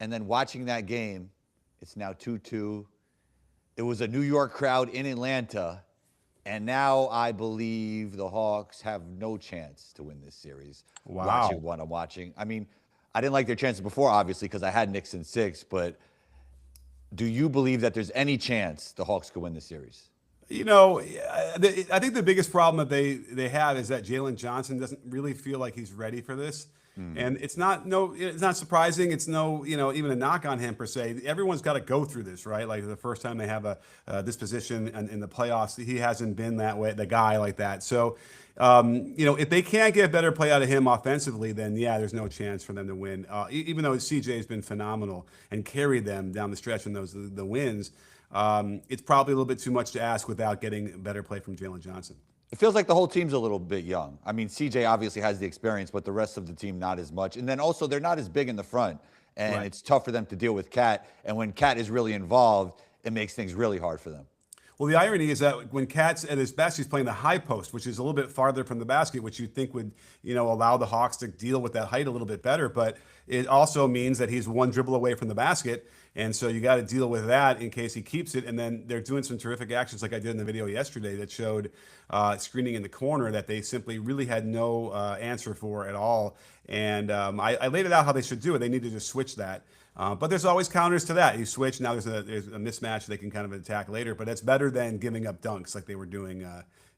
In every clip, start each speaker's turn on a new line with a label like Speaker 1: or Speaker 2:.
Speaker 1: And then watching that game, it's now 2-2. It was a New York crowd in Atlanta. And now I believe the Hawks have no chance to win this series. Watching
Speaker 2: Wow.
Speaker 1: what I'm watching. I mean, I didn't like their chances before, obviously, because I had Knicks in 6. But do you believe that there's any chance the Hawks could win the series?
Speaker 2: You know, I think the biggest problem that they have is that Jalen Johnson doesn't really feel like he's ready for this. And it's not surprising. It's no, even a knock on him per se. Everyone's got to go through this, right? Like the first time they have this position in the playoffs, he hasn't been that way, the guy like that. So, if they can't get better play out of him offensively, then yeah, there's no chance for them to win. Even though CJ has been phenomenal and carried them down the stretch in the wins, it's probably a little bit too much to ask without getting better play from Jalen Johnson.
Speaker 1: It feels like the whole team's a little bit young. I mean, CJ obviously has the experience, but the rest of the team not as much. And then also they're not as big in the front, and
Speaker 2: Right.
Speaker 1: it's tough for them to deal with Cat. And when Cat is really involved, it makes things really hard for them.
Speaker 2: Well, the irony is that when Cat's at his best, he's playing the high post, which is a little bit farther from the basket, which you'd think would, allow the Hawks to deal with that height a little bit better. But it also means that he's one dribble away from the basket. And so you got to deal with that in case he keeps it. And then they're doing some terrific actions like I did in the video yesterday that showed screening in the corner that they simply really had no answer for at all. And I laid it out how they should do it. They need to just switch that. But there's always counters to that. You switch, now there's a mismatch they can kind of attack later. But that's better than giving up dunks like they were doing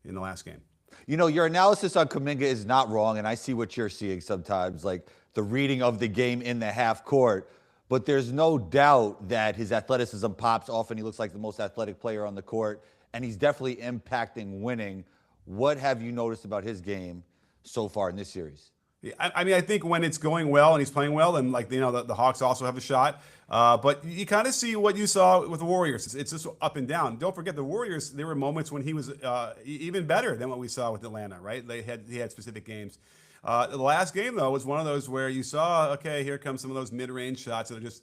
Speaker 2: in the last game.
Speaker 1: Your analysis on Kuminga is not wrong, and I see what you're seeing sometimes, like the reading of the game in the half court. But there's no doubt that his athleticism pops off, and he looks like the most athletic player on the court, and he's definitely impacting winning. What have you noticed about his game so far in this series?
Speaker 2: Yeah, I mean, I think when it's going well and he's playing well, and like the Hawks also have a shot. But you kind of see what you saw with the Warriors. It's just up and down. Don't forget the Warriors. There were moments when he was even better than what we saw with Atlanta. Right? He had specific games. The last game though was one of those where you saw, okay, here comes some of those mid-range shots that are just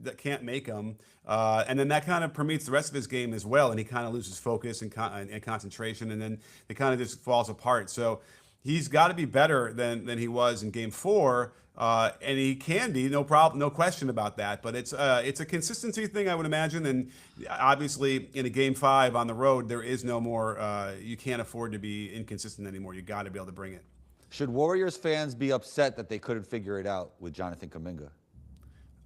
Speaker 2: that can't make them, and then that kind of permeates the rest of his game as well, and he kind of loses focus and concentration, and then it kind of just falls apart. So he's got to be better than he was in Game 4, and he can be, no problem, no question about that. But it's a consistency thing, I would imagine, and obviously in a Game 5 on the road, there is no more. You can't afford to be inconsistent anymore. You got to be able to bring it.
Speaker 1: Should Warriors fans be upset that they couldn't figure it out with Jonathan Kuminga?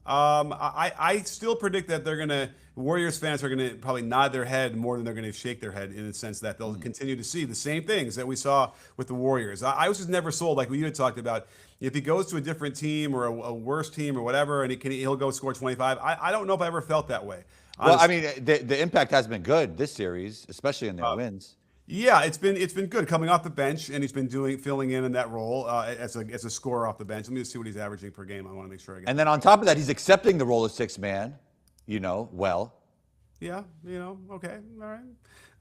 Speaker 2: I still predict that Warriors fans are gonna probably nod their head more than they're gonna shake their head, in the sense that they'll continue to see the same things that we saw with the Warriors. I was just never sold, like what you had talked about. If he goes to a different team or a worse team or whatever, and he'll go score 25. I don't know if I ever felt that way.
Speaker 1: Well,
Speaker 2: Honestly.
Speaker 1: I mean, the impact has been good this series, especially in their wins.
Speaker 2: Yeah, it's been good coming off the bench, and he's been filling in that role as a scorer off the bench. Let me just see what he's averaging per game. I want to make sure I get.
Speaker 1: And then on top of that, he's accepting the role of sixth man, well.
Speaker 2: Yeah, okay, all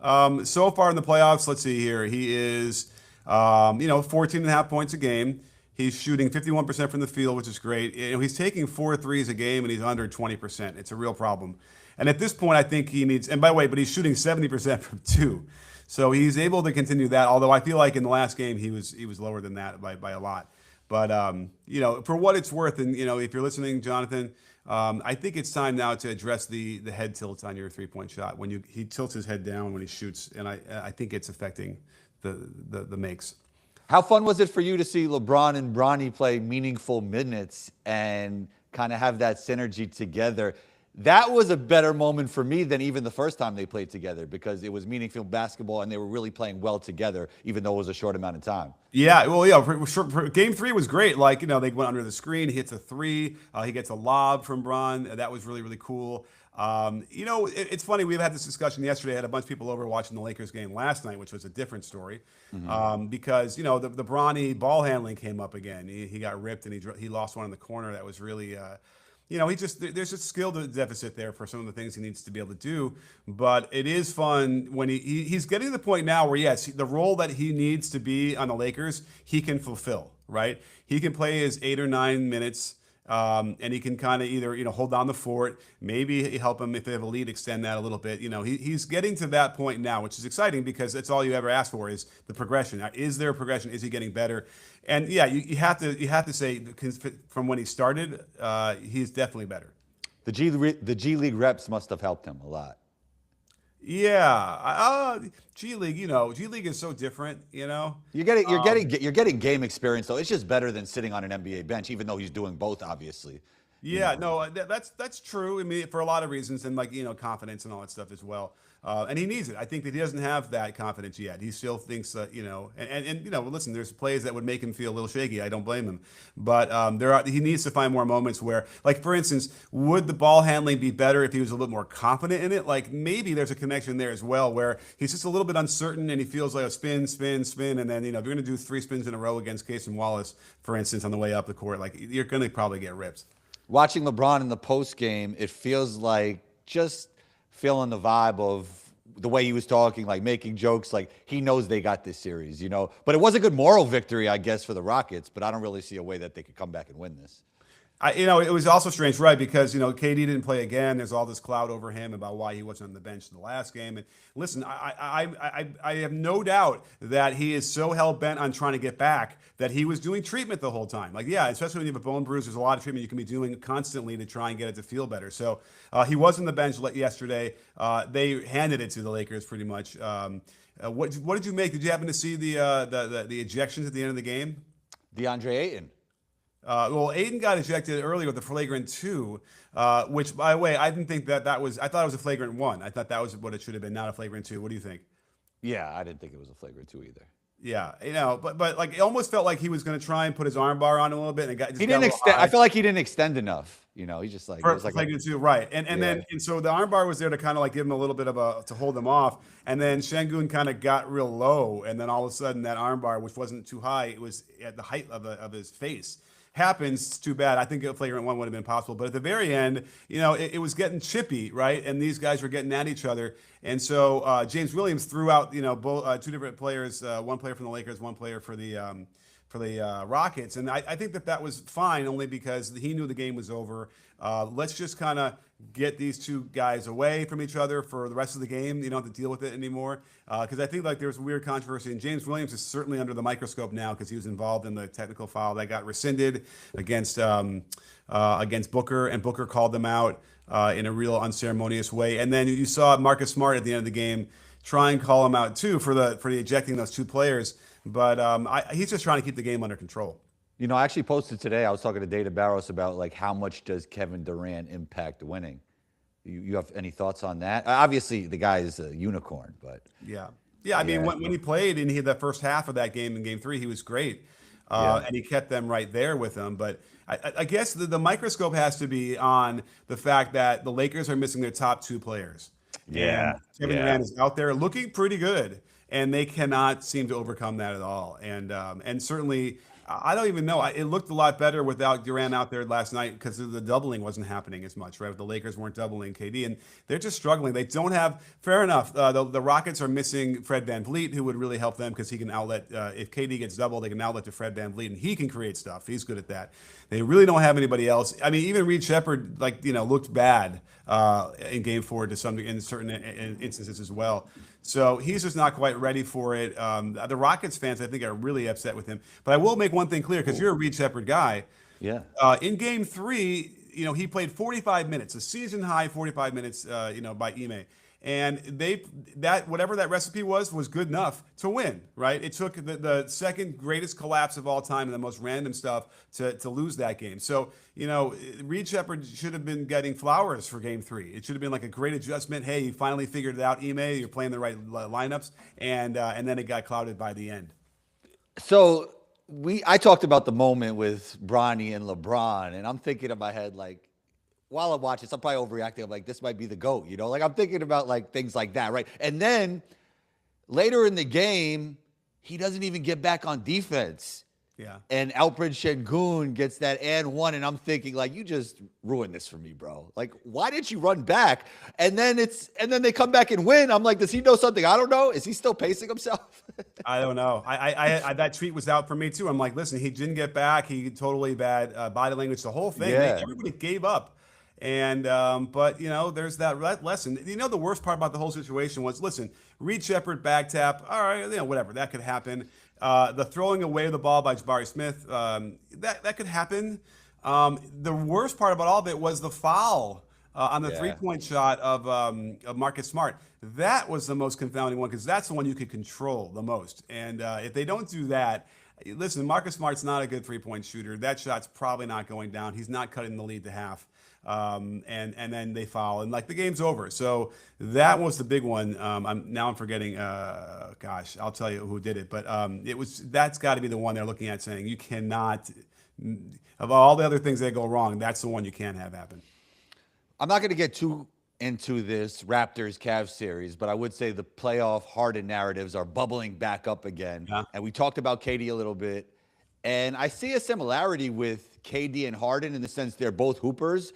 Speaker 2: right. So far in the playoffs, let's see here. He is, 14 and a half points a game. He's shooting 51% from the field, which is great. He's taking 4 threes a game, and he's under 20%. It's a real problem. And at this point, I think he needs, and by the way, but he's shooting 70% from 2. So he's able to continue that, although I feel like in the last game he was lower than that by a lot. But, for what it's worth, and, if you're listening, Jonathan, I think it's time now to address the head tilts on your three-point shot. When he tilts his head down when he shoots, and I think it's affecting the makes.
Speaker 1: How fun was it for you to see LeBron and Bronny play meaningful minutes and kind of have that synergy together? That was a better moment for me than even the first time they played together, because it was meaningful basketball and they were really playing well together, even though it was a short amount of time.
Speaker 2: Yeah, well, yeah, for Game 3 was great. Like, they went under the screen, he hits a 3, he gets a lob from Bron. That was really, really cool. It's funny, we had this discussion yesterday. I had a bunch of people over watching the Lakers game last night, which was a different story, because, the Bronny ball handling came up again. He got ripped, and he lost one in the corner that was really... there's a skill deficit there for some of the things he needs to be able to do. But it is fun when he's getting to the point now where, yes, the role that he needs to be on the Lakers, he can fulfill, right? He can play his 8 or 9 minutes And he can kind of either, hold down the fort, maybe help him if they have a lead, extend that a little bit. He's getting to that point now, which is exciting because that's all you ever ask for is the progression. Is there a progression? Is he getting better? And yeah, you have to say from when he started, he's definitely better.
Speaker 1: The G League reps must have helped him a lot.
Speaker 2: Yeah, G League. G League is so different.
Speaker 1: You're getting game experience though. It's just better than sitting on an NBA bench, even though he's doing both, obviously.
Speaker 2: Yeah, no, that's true. I mean, for a lot of reasons, and confidence and all that stuff as well. And he needs it. I think that he doesn't have that confidence yet. He still thinks that listen, there's plays that would make him feel a little shaky. I don't blame him, but he needs to find more moments where, like for instance, would the ball handling be better if he was a little bit more confident in it? Like maybe there's a connection there as well, where he's just a little bit uncertain and he feels like a spin, and then if you're going to do 3 spins in a row against Casey Wallace, for instance, on the way up the court, like you're going to probably get ripped.
Speaker 1: Watching LeBron in the post game, it feels like just feeling the vibe of the way he was talking, like making jokes, like he knows they got this series, But it was a good moral victory, I guess, for the Rockets, but I don't really see a way that they could come back and win this.
Speaker 2: It was also strange, right? Because, KD didn't play again. There's all this cloud over him about why he wasn't on the bench in the last game. And listen, I have no doubt that he is so hell-bent on trying to get back that he was doing treatment the whole time. Like, yeah, especially when you have a bone bruise, there's a lot of treatment you can be doing constantly to try and get it to feel better. So he was on the bench yesterday. They handed it to the Lakers pretty much. What did you make? Did you happen to see the ejections at the end of the game?
Speaker 1: DeAndre Ayton.
Speaker 2: Well, Aiden got ejected earlier with a flagrant 2, which, by the way, I didn't think that was. I thought it was a flagrant 1. I thought that was what it should have been, not a flagrant 2. What do you think?
Speaker 1: Yeah, I didn't think it was a flagrant 2 either.
Speaker 2: Yeah, but like it almost felt like he was going to try and put his arm bar on a little bit, and
Speaker 1: he didn't extend. I feel like he didn't extend enough. He's just like
Speaker 2: it was like flagrant 2, right? And so the arm bar was there to kind of like give him a little bit of to hold him off, and then Şengün kind of got real low, and then all of a sudden that arm bar, which wasn't too high, it was at the height of his face. Happens. It's too bad. I think a flagrant 1 would have been possible, but at the very end, it was getting chippy, right? And these guys were getting at each other, and so James Williams threw out, both 2 different players, one player from the Lakers, one player for the Rockets, and I think that was fine, only because he knew the game was over. Let's just kind of get these 2 guys away from each other for the rest of the game. You don't have to deal with it anymore. Because I think like there's weird controversy, and James Williams is certainly under the microscope now because he was involved in the technical foul that got rescinded against Booker, and Booker called them out in a real unceremonious way. And then you saw Marcus Smart at the end of the game try and call him out too for the ejecting those 2 players. But he's just trying to keep the game under control.
Speaker 1: I actually posted today, I was talking to Data Barros about like how much does Kevin Durant impact winning? You have any thoughts on that? Obviously, the guy is a unicorn, but
Speaker 2: yeah. I mean, when he played in the first half of that game in Game 3, he was great, and he kept them right there with him. But I guess the microscope has to be on the fact that the Lakers are missing their top 2 players.
Speaker 1: Yeah,
Speaker 2: and Kevin Durant is out there looking pretty good, and they cannot seem to overcome that at all. And certainly, I don't even know. It looked a lot better without Durant out there last night because the doubling wasn't happening as much, right? The Lakers weren't doubling KD, and they're just struggling. They don't have, fair enough, the Rockets are missing Fred VanVleet, who would really help them because he can outlet, if KD gets doubled, they can outlet to Fred VanVleet, and he can create stuff. He's good at that. They really don't have anybody else. I mean, even Reed Shepherd, looked bad in Game 4 in certain instances as well. So he's just not quite ready for it. The Rockets fans, I think, are really upset with him. But I will make one thing clear, because you're a Reed Shepherd guy.
Speaker 1: Yeah.
Speaker 2: In Game 3, he played 45 minutes, a season high 45 minutes, by Ime. And whatever that recipe was good enough to win, right? It took the second greatest collapse of all time and the most random stuff to lose that game. So, Reed Shepherd should have been getting flowers for Game 3. It should have been like a great adjustment. Hey, you finally figured it out, Ime. You're playing the right lineups, and then it got clouded by the end.
Speaker 1: So I talked about the moment with Bronny and LeBron, and I'm thinking in my head like, while I'm watching, I'm probably overreacting. I'm like, this might be the GOAT, Like I'm thinking about like things like that, right? And then later in the game, he doesn't even get back on defense.
Speaker 2: Yeah.
Speaker 1: And Alfred Şengün gets that and one, and I'm thinking like, you just ruined this for me, bro. Like, why didn't you run back? And then they come back and win. I'm like, does he know something I don't know? Is he still pacing himself?
Speaker 2: I don't know. That tweet was out for me too. I'm like, listen, he didn't get back. He totally bad body language, the whole thing.
Speaker 1: Yeah.
Speaker 2: Everybody gave up. And but there's that lesson. The worst part about the whole situation was, listen, Reed Shepard back tap. All right, whatever, that could happen. The throwing away of the ball by Jabari Smith, that could happen. The worst part about all of it was the foul on the 3-point shot of Marcus Smart. That was the most confounding one because that's the one you could control the most. And if they don't do that, listen, Marcus Smart's not a good 3-point shooter. That shot's probably not going down. He's not cutting the lead to half. And then they foul and like the game's over. So that was the big one. I'm forgetting. Gosh, I'll tell you who did it, but that's got to be the one they're looking at, saying you cannot. Of all the other things that go wrong, that's the one you can't have happen.
Speaker 1: I'm not going to get too into this Raptors Cavs series, but I would say the playoff Harden narratives are bubbling back up again.
Speaker 2: Yeah.
Speaker 1: And we talked about KD a little bit, and I see a similarity with KD and Harden in the sense they're both hoopers,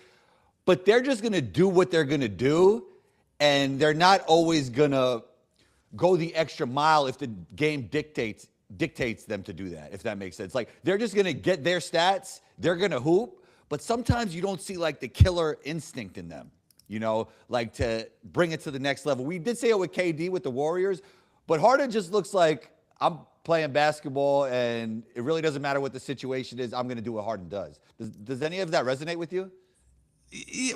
Speaker 1: but they're just going to do what they're going to do, and they're not always going to go the extra mile if the game dictates them to do that, if that makes sense. Like, they're just going to get their stats, they're going to hoop, but sometimes you don't see like the killer instinct in them, like to bring it to the next level. We did say it with KD with the Warriors, but Harden just looks like, I'm playing basketball and it really doesn't matter what the situation is. I'm going to do what Harden does. Does any of that resonate with you?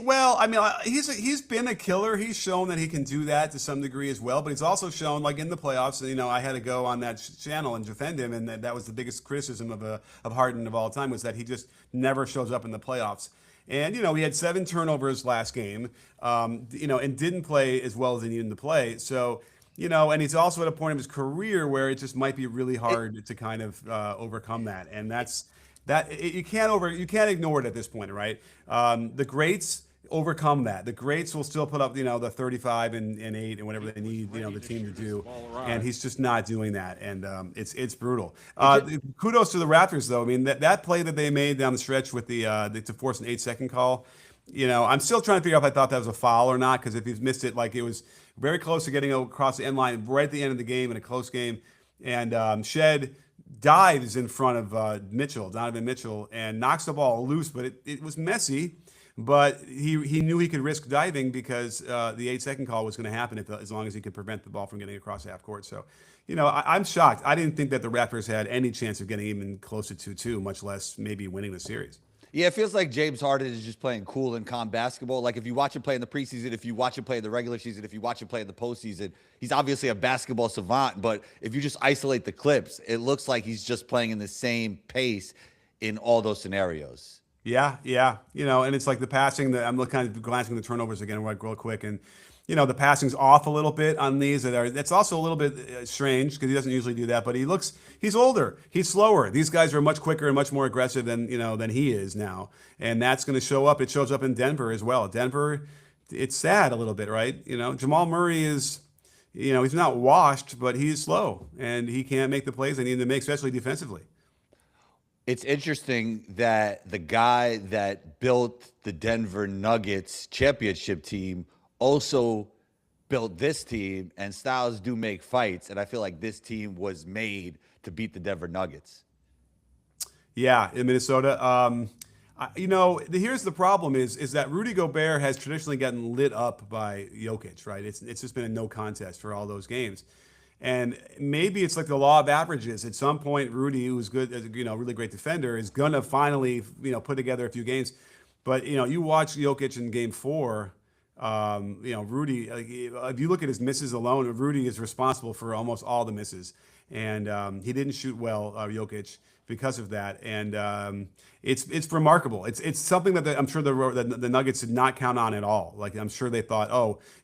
Speaker 2: Well, I mean, he's been a killer. He's shown that he can do that to some degree as well. But he's also shown, like in the playoffs, I had to go on that channel and defend him, and that was the biggest criticism of Harden of all time, was that he just never shows up in the playoffs. And he had 7 turnovers last game, and didn't play as well as he needed to play. So. And he's also at a point in his career where it just might be really hard to kind of overcome that, and you can't ignore it at this point, right? The greats overcome that. The greats will still put up, the 35 and 8 and whatever they need, the team to do, and he's just not doing that, and it's brutal. Kudos to the Raptors, though. I mean, that play that they made down the stretch with to force an 8-second call. I'm still trying to figure out if I thought that was a foul or not, because if he's missed it, like it was very close to getting across the end line right at the end of the game in a close game. And Shed dives in front of Donovan Mitchell, and knocks the ball loose, but it was messy. But he knew he could risk diving because the 8-second call was going to happen as long as he could prevent the ball from getting across half court. So, I'm shocked. I didn't think that the Raptors had any chance of getting even close to 2-2, much less maybe winning the series.
Speaker 1: Yeah, it feels like James Harden is just playing cool and calm basketball. Like, if you watch him play in the preseason, if you watch him play in the regular season, if you watch him play in the postseason, he's obviously a basketball savant. But if you just isolate the clips, it looks like he's just playing in the same pace in all those scenarios.
Speaker 2: Yeah. And it's like the passing. I'm kind of glancing at the turnovers again real quick, and the passing's off a little bit on these. That's also a little bit strange because he doesn't usually do that. But he's older, he's slower. These guys are much quicker and much more aggressive than he is now, and that's going to show up. It shows up in Denver as well. Denver, it's sad a little bit, right? Jamal Murray is, he's not washed, but he's slow and he can't make the plays they need to make, especially defensively.
Speaker 1: It's interesting that the guy that built the Denver Nuggets championship team also built this team, and styles do make fights, and I feel like this team was made to beat the Denver Nuggets.
Speaker 2: Yeah, in Minnesota. Here's the problem is that Rudy Gobert has traditionally gotten lit up by Jokic, right? It's just been a no contest for all those games. And maybe it's like the law of averages. At some point, Rudy, who's good, really great defender, is gonna finally, put together a few games. But you watch Jokic in Game 4. Rudy, if you look at his misses alone, Rudy is responsible for almost all the misses, and he didn't shoot well, Jokic, because of that. And it's remarkable. It's something that I'm sure the Nuggets did not count on at all. Like, I'm sure they thought,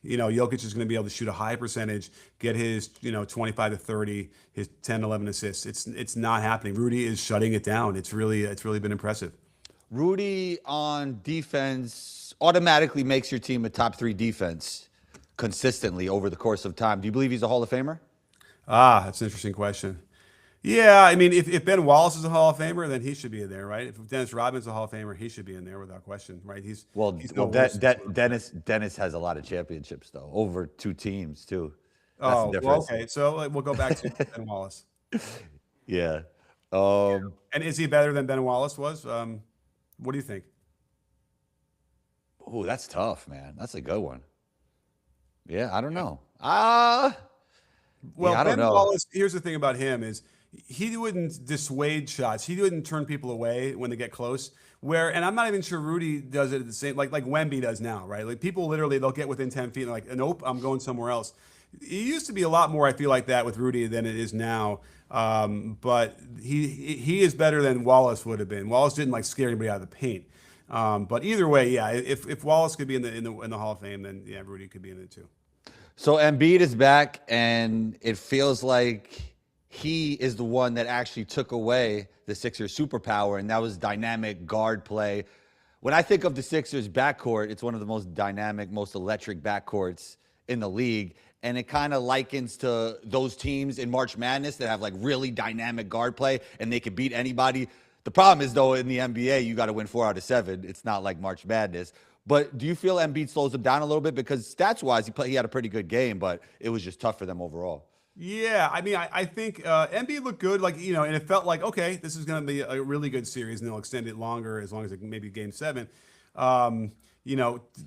Speaker 2: Jokic is going to be able to shoot a high percentage, get his 25 to 30, his 10, 11 assists. It's not happening. Rudy is shutting it down. It's really been impressive.
Speaker 1: Rudy on defense automatically makes your team a top 3 defense consistently over the course of time. Do you believe he's a Hall of Famer?
Speaker 2: That's an interesting question. Yeah, I mean, if Ben Wallace is a Hall of Famer, then he should be in there, right? If Dennis Rodman's a Hall of Famer, he should be in there without question, right? He's no worse.
Speaker 1: Dennis has a lot of championships though, over 2 teams too. That's the
Speaker 2: Oh, well,
Speaker 1: difference.
Speaker 2: okay. So we'll go back to Ben Wallace.
Speaker 1: Yeah. Um,
Speaker 2: And is he better than Ben Wallace was? What do you think?
Speaker 1: oh, that's tough, man. That's a good one. Yeah, I don't
Speaker 2: Yeah.
Speaker 1: know.
Speaker 2: Well,
Speaker 1: Yeah, I don't
Speaker 2: Ben
Speaker 1: know.
Speaker 2: Wallace, here's the thing about him is he wouldn't dissuade shots. He wouldn't turn people away when they get close. Where, and I'm not even sure Rudy does it the same, like Wemby does now, right? Like people literally, they'll get within 10 feet and like, nope, I'm going somewhere else. It used to be a lot more, I feel like that with Rudy than it is now. But he is better than Wallace would have been. Wallace didn't like scare anybody out of the paint. But either way, yeah, if Wallace could be in the Hall of Fame, then yeah, Rudy could be in it too.
Speaker 1: So Embiid is back, and it feels like he is the one that actually took away the Sixers' superpower, and that was dynamic guard play. When I think of the Sixers' backcourt, it's one of the most dynamic, most electric backcourts in the league. And it kind of likens to those teams in March Madness that have like really dynamic guard play and they can beat anybody. The problem is, though, in the NBA, you got to win 4 out of 7. It's not like March Madness. But do you feel Embiid slows him down a little bit? Because stats-wise, he had a pretty good game, but it was just tough for them overall.
Speaker 2: Yeah, I mean, I think Embiid looked good, like and it felt like okay, this is going to be a really good series, and they'll extend it longer as long as maybe Game 7. Um,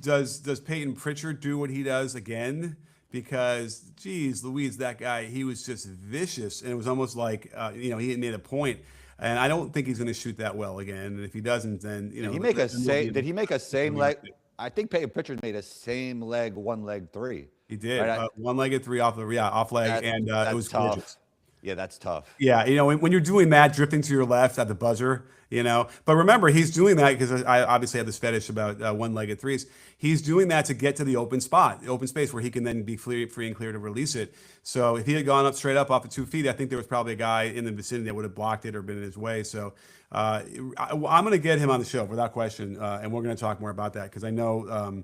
Speaker 2: does Peyton Pritchard do what he does again? Because, geez, Louise, that guy, he was just vicious, and it was almost like he had made a point. And I don't think he's going to shoot that well again. And if he doesn't, then
Speaker 1: Did he make a
Speaker 2: then we'll
Speaker 1: same? Did he make a same
Speaker 2: be-
Speaker 1: leg? I think Peyton Pritchard made a same leg, one leg three.
Speaker 2: He did
Speaker 1: Right?
Speaker 2: one-legged three off leg,
Speaker 1: That,
Speaker 2: and it
Speaker 1: that's
Speaker 2: was
Speaker 1: tough.
Speaker 2: gorgeous.
Speaker 1: Yeah, that's tough.
Speaker 2: Yeah, when you're doing that, drifting to your left at the buzzer, But remember, he's doing that because I obviously have this fetish about one-legged threes. He's doing that to get to the open spot, the open space where he can then be free and clear to release it. So if he had gone up straight up off the 2 feet, I think there was probably a guy in the vicinity that would have blocked it or been in his way. So I'm going to get him on the show without question, and we're going to talk more about that because I know,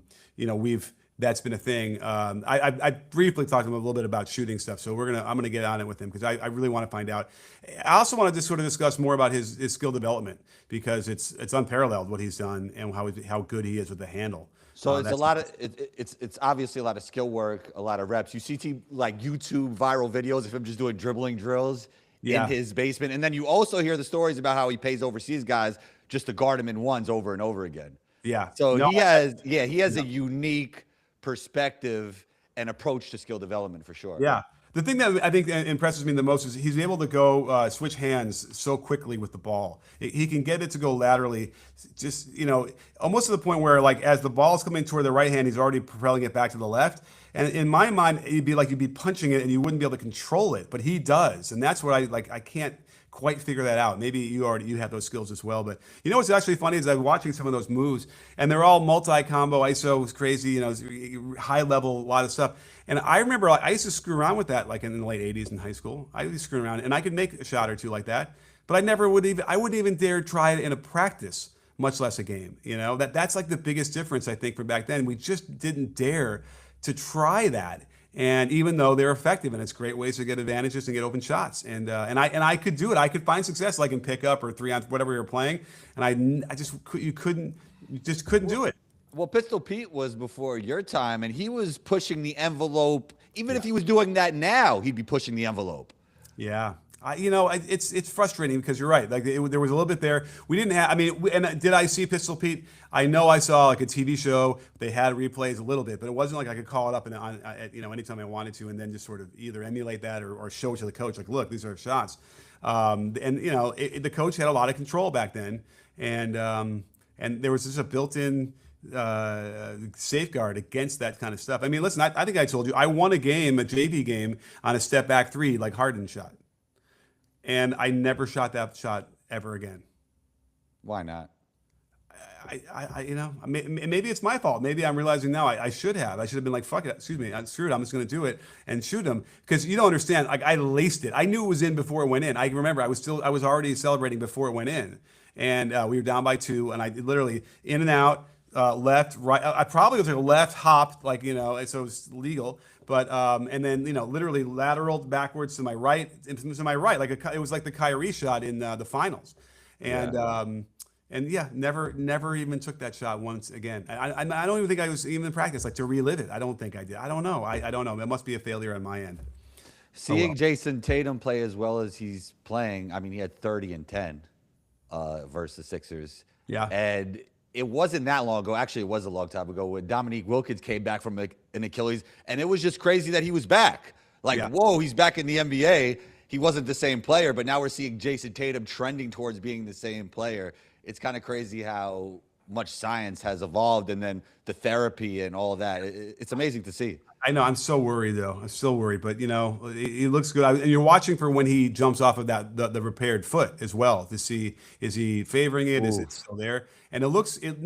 Speaker 2: that's been a thing. I briefly talked to him a little bit about shooting stuff, so I'm gonna get on it with him because I really want to find out. I also want to just sort of discuss more about his skill development because it's unparalleled what he's done and how good he is with the handle.
Speaker 1: So it's a lot of it's obviously a lot of skill work, a lot of reps. You see like YouTube viral videos of him just doing dribbling drills in his basement, and then you also hear the stories about how he pays overseas guys just to guard him in ones over and over again.
Speaker 2: Yeah.
Speaker 1: So he has a unique perspective and approach to skill development for sure.
Speaker 2: Yeah. The thing that I think impresses me the most is he's able to go switch hands so quickly with the ball. He can get it to go laterally, just almost to the point where like as the ball's coming toward the right hand, he's already propelling it back to the left. And in my mind, it'd be like you'd be punching it and you wouldn't be able to control it, but he does, and that's what I can't quite figure that out. Maybe you have those skills as well. But what's actually funny is I'm watching some of those moves, and they're all multi-combo, ISO, crazy, high level, a lot of stuff. And I remember I used to screw around with that, like in the late '80s in high school. I used to screw around, and I could make a shot or two like that. But I wouldn't even dare try it in a practice, much less a game. That's like the biggest difference I think from back then. We just didn't dare to try that. And even though they're effective and it's great ways to get advantages and get open shots, and I could do it. I could find success like in pickup or 3 on whatever you're playing, and you just couldn't do it.
Speaker 1: Well, Pistol Pete was before your time, and he was pushing the envelope. Even if he was doing that now, he'd be pushing the envelope.
Speaker 2: Yeah. It's frustrating because you're right. Like there was a little bit there. We didn't have. I mean, and did I see Pistol Pete? I know I saw like a TV show. They had replays a little bit, but it wasn't like I could call it up anytime I wanted to, and then just sort of either emulate that or show it to the coach. Like, look, these are shots. The coach had a lot of control back then, and there was just a built-in safeguard against that kind of stuff. I mean, listen, I think I told you I won a JV game, on a step back three like Harden shot. And I never shot that shot ever again.
Speaker 1: Why not?
Speaker 2: Maybe it's my fault. Maybe I'm realizing now I should have. I should have been like, fuck it, excuse me, I'm screwed. I'm just going to do it and shoot him because you don't understand. Like I laced it. I knew it was in before it went in. I remember I was already celebrating before it went in, and we were down by 2, and I literally in and out. Left, right. I probably was like a left hop, so it was legal. But and then literally lateraled backwards to my right, to my right, like it was like the Kyrie shot in the finals, and
Speaker 1: Yeah.
Speaker 2: and yeah, never even took that shot once again. I don't even think I was even in practice like to relive it. I don't think I did. I don't know. I don't know. It must be a failure on my end. Oh
Speaker 1: Seeing
Speaker 2: well.
Speaker 1: Jason Tatum play as well as he's playing, I mean, he had 30 and 10 versus the Sixers.
Speaker 2: Yeah.
Speaker 1: And it wasn't that long ago. Actually, it was a long time ago when Dominique Wilkins came back from an Achilles. And it was just crazy that he was back. Like,
Speaker 2: Yeah.
Speaker 1: whoa, he's back in the NBA. He wasn't the same player, but now we're seeing Jason Tatum trending towards being the same player. It's kind of crazy how much science has evolved and then the therapy and all of that. It's amazing to see.
Speaker 2: I know. I'm so worried though. I'm still worried, but he looks good. And you're watching for when he jumps off of the repaired foot as well to see, is he favoring it? Is it
Speaker 1: Oof.
Speaker 2: still there? And it looks good.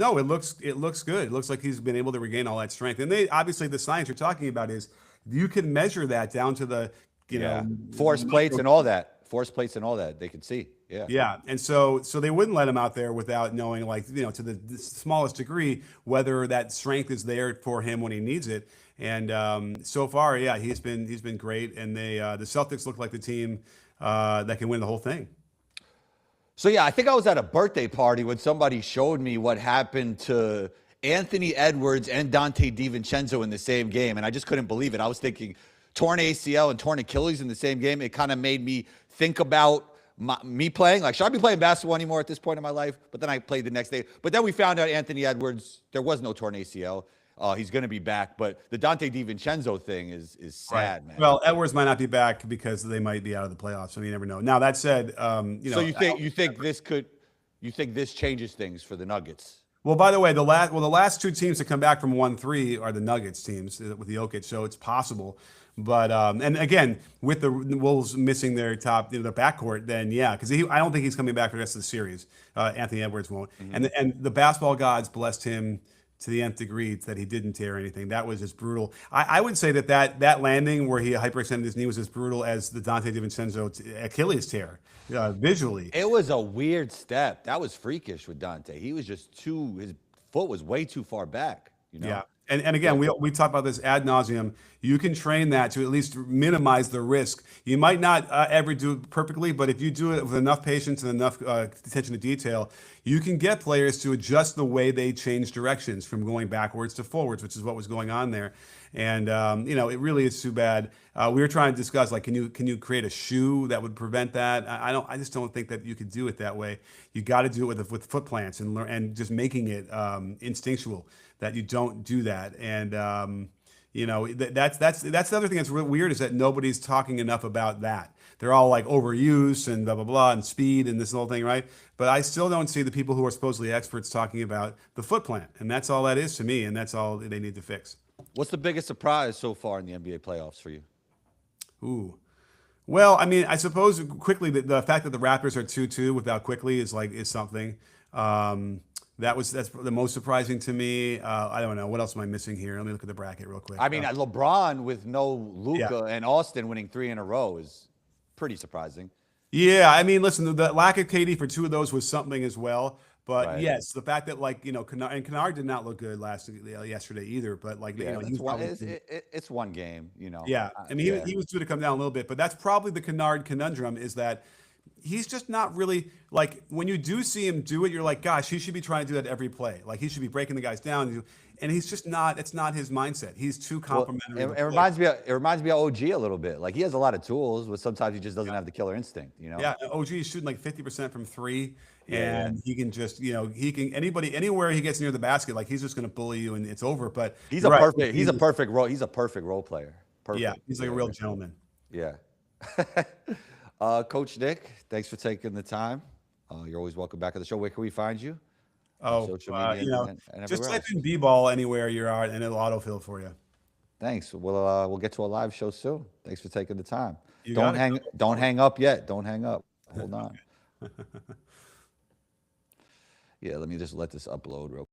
Speaker 2: It looks like he's been able to regain all that strength. And they obviously the science you're talking about is you can measure that down to the
Speaker 1: Yeah. Force plates and all that. Force plates and all that. They could see. Yeah.
Speaker 2: Yeah, and so they wouldn't let him out there without knowing, like to the smallest degree, whether that strength is there for him when he needs it. And so far, yeah, he's been great. And the Celtics look like the team that can win the whole thing.
Speaker 1: So yeah, I think I was at a birthday party when somebody showed me what happened to Anthony Edwards and Dante DiVincenzo in the same game, and I just couldn't believe it. I was thinking torn ACL and torn Achilles in the same game. It kind of made me think about me playing. Like, should I be playing basketball anymore at this point in my life? But then I played the next day. But then we found out Anthony Edwards, there was no torn ACL. He's going to be back. But the Dante DiVincenzo thing is sad, man.
Speaker 2: Well, Edwards might not be back because they might be out of the playoffs. So you never know. Now that said,
Speaker 1: So you think this changes things for the Nuggets?
Speaker 2: Well, by the way, the last two teams to come back from 1-3 are the Nuggets teams with the Jokic, so it's possible. But and again, with the Wolves missing their top, their backcourt, then yeah, because I don't think he's coming back for the rest of the series. Anthony Edwards won't, and the basketball gods blessed him to the nth degree that he didn't tear anything. That was just brutal. I would say that landing where he hyperextended his knee was as brutal as the Dante DiVincenzo Achilles tear visually.
Speaker 1: It was a weird step. That was freakish with Dante. He was just his foot was way too far back, you know?
Speaker 2: Yeah. And again, we talk about this ad nauseum. You can train that to at least minimize the risk. You might not ever do it perfectly, but if you do it with enough patience and enough attention to detail, you can get players to adjust the way they change directions from going backwards to forwards, which is what was going on there. And it really is too bad. We were trying to discuss, like, can you create a shoe that would prevent that? I just don't think that you could do it that way. You got to do it with foot plants and just making it instinctual that you don't do that. And that's the other thing that's really weird is that nobody's talking enough about that. They're all like overuse and blah blah blah and speed and this whole thing, right? But I still don't see the people who are supposedly experts talking about the foot plant, and that's all that is to me, and that's all they need to fix.
Speaker 1: What's the biggest surprise so far in the NBA playoffs for you?
Speaker 2: Ooh. Well, I mean, I suppose quickly the fact that the Raptors are 2-2 without quickly is something. That's the most surprising to me. I don't know. What else am I missing here? Let me look at the bracket real quick.
Speaker 1: I mean, LeBron with no Luka and Austin winning 3 in a row is pretty surprising.
Speaker 2: Yeah, I mean, listen, the lack of KD for 2 of those was something as well. But
Speaker 1: Right.
Speaker 2: yes, the fact that Kennard did not look good yesterday either. But
Speaker 1: Yeah,
Speaker 2: he's
Speaker 1: it's one game, you know.
Speaker 2: yeah. I mean, he was due to come down a little bit, but that's probably the Kennard conundrum is that he's just not really like when you do see him do it, you're like, gosh, he should be trying to do that every play. Like he should be breaking the guys down, and he's just not. It's not his mindset. He's too complimentary.
Speaker 1: It reminds me of OG a little bit. Like he has a lot of tools, but sometimes he just doesn't have the killer instinct, you know.
Speaker 2: Yeah, OG is shooting like 50% from 3,
Speaker 1: Yeah.
Speaker 2: and he can just, he can anywhere he gets near the basket, like he's just going to bully you and it's over. But
Speaker 1: He's
Speaker 2: you're
Speaker 1: a
Speaker 2: right.
Speaker 1: perfect role player. Perfect.
Speaker 2: Yeah, he's like a real gentleman.
Speaker 1: Yeah. Coach Nick, thanks for taking the time. You're always welcome back at the show. Where can we find you?
Speaker 2: Oh,
Speaker 1: Social media and
Speaker 2: just
Speaker 1: everywhere
Speaker 2: type
Speaker 1: else.
Speaker 2: in B-ball anywhere you're at, and it'll autofill for you.
Speaker 1: Thanks. We'll get to a live show soon. Thanks for taking the time.
Speaker 2: You
Speaker 1: Don't
Speaker 2: got it.
Speaker 1: don't hang up yet. Don't hang up. Hold on. Yeah, let me just let this upload real